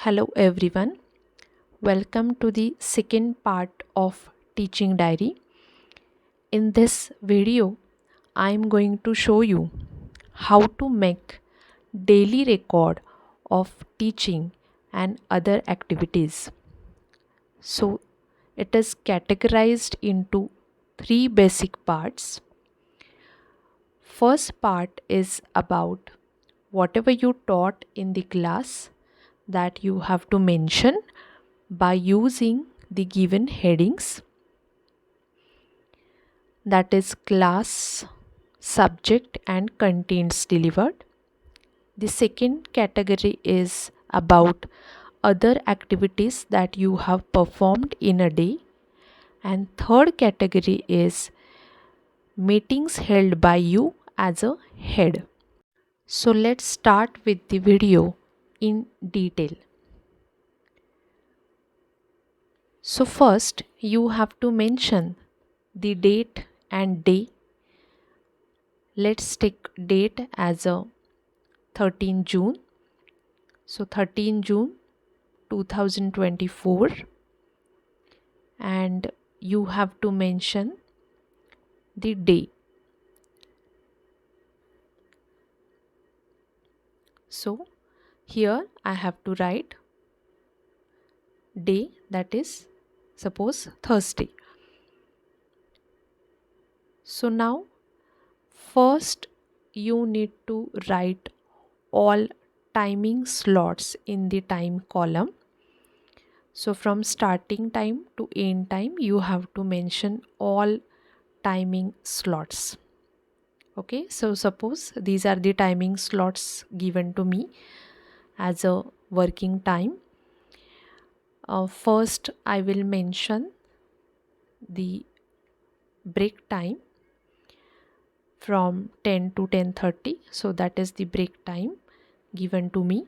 Hello everyone, welcome to the second part of Teaching Diary. In this video, I am going to show you how to make daily record of teaching and other activities. So, it is categorized into three basic parts. First part is about whatever you taught in the class that you have to mention by using the given headings, that is class, subject and contents delivered. The second category is about other activities that you have performed in a day, and third category is meetings held by you as a head. So let's start with the video in detail. So first you have to mention the date and day. Let's take date as a 13 June. So 13 June 2024, and you have to mention the day. So here I have to write day, that is suppose Thursday. So now first you need to write all timing slots in the time column. So from starting time to end time you have to mention all timing slots. Okay, so suppose these are the timing slots given to me as a working time. First I will mention the break time from 10 to 10:30, so that is the break time given to me.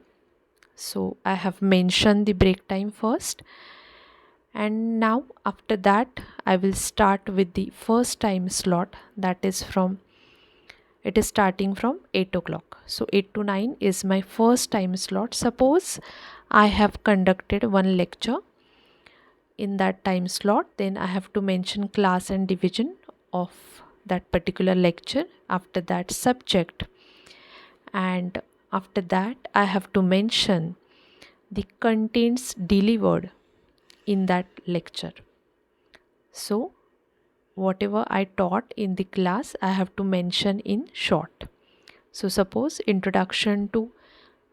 So I have mentioned the break time first, and now after that I will start with the first time slot, that is it is starting from 8 o'clock. So 8 to 9 is my first time slot. Suppose I have conducted one lecture in that time slot, then I have to mention class and division of that particular lecture, after that subject, and after that I have to mention the contents delivered in that lecture. So whatever I taught in the class I have to mention in short. So suppose introduction to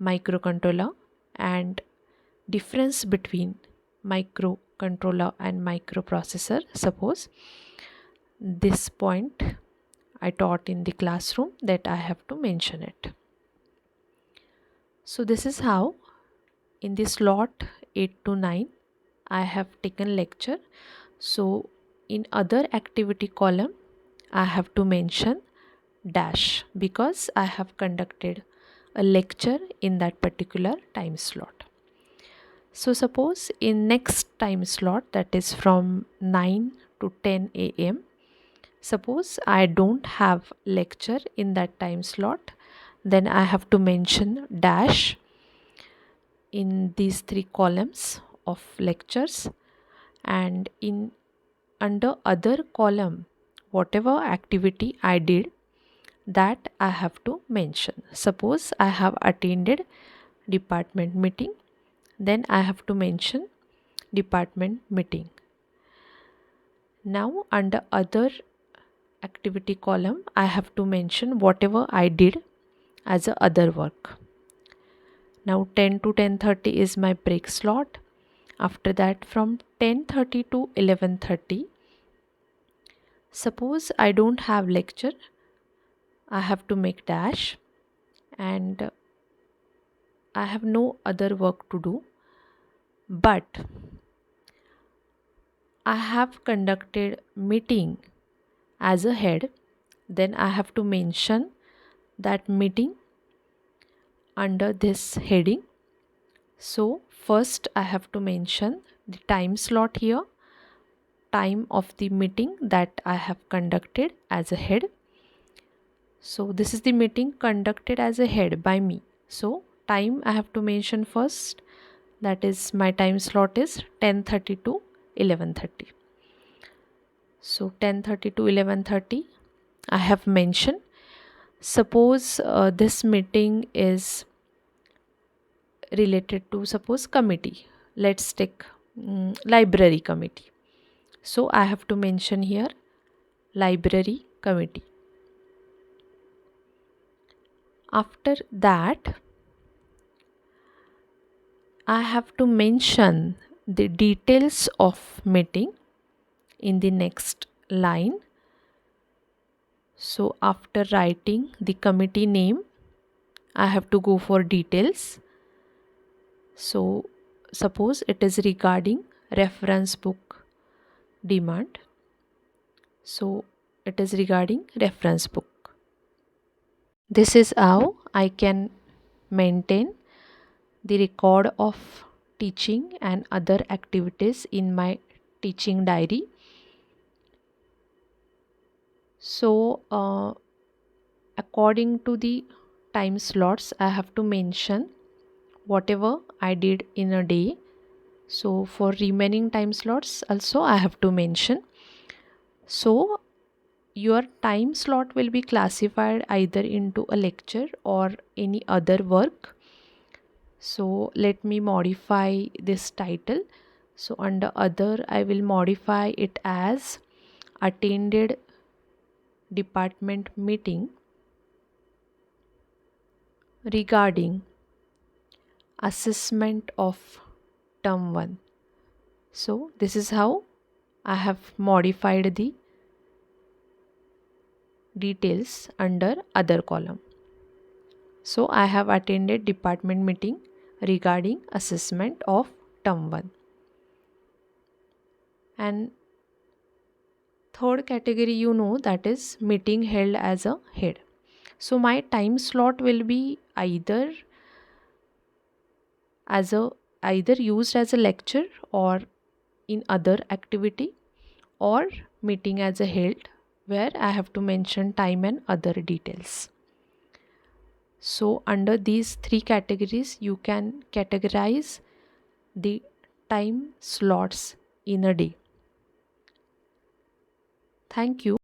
microcontroller and difference between microcontroller and microprocessor. Suppose this point I taught in the classroom, that I have to mention it. So this is how in the slot 8 to 9 I have taken lecture. So in other activity column I have to mention dash, because I have conducted a lecture in that particular time slot. So suppose in next time slot, that is from 9 to 10 a.m. Suppose I don't have lecture in that time slot, then I have to mention dash in these three columns of lectures, and in under other column whatever activity I did, that I have to mention. Suppose I have attended department meeting, then I have to mention department meeting. Now under other activity column I have to mention whatever I did as a other work. Now 10 to 10:30 is my break slot. After that from 10:30 to 11:30, suppose I don't have lecture, I have to make dash, and I have no other work to do, but I have conducted meeting as a head, then I have to mention that meeting under this heading. So first I have to mention the time slot here, time of the meeting that I have conducted as a head. So this is the meeting conducted as a head by me. So time I have to mention first, that is my time slot is 10:30 to 11:30. So 10:30 to 11:30 I have mentioned. Suppose this meeting is related to, suppose, committee. Let's take library committee. So I have to mention here library committee. After that, I have to mention the details of meeting in the next line. So after writing the committee name, I have to go for details. So suppose it is regarding reference book demand. So it is regarding reference book. This is how I can maintain the record of teaching and other activities in my teaching diary. So according to the time slots, I have to mention whatever I did in a day. So for remaining time slots also I have to mention. So your time slot will be classified either into a lecture or any other work. So let me modify this title. So under other I will modify it as attended department meeting regarding assessment of term 1. So this is how I have modified the details under other column. So I have attended department meeting regarding assessment of term 1. And third category, that is meeting held as a head. So my time slot will be either used as a lecture or in other activity, or meeting as a held where I have to mention time and other details. So under these three categories you can categorize the time slots in a day. Thank you.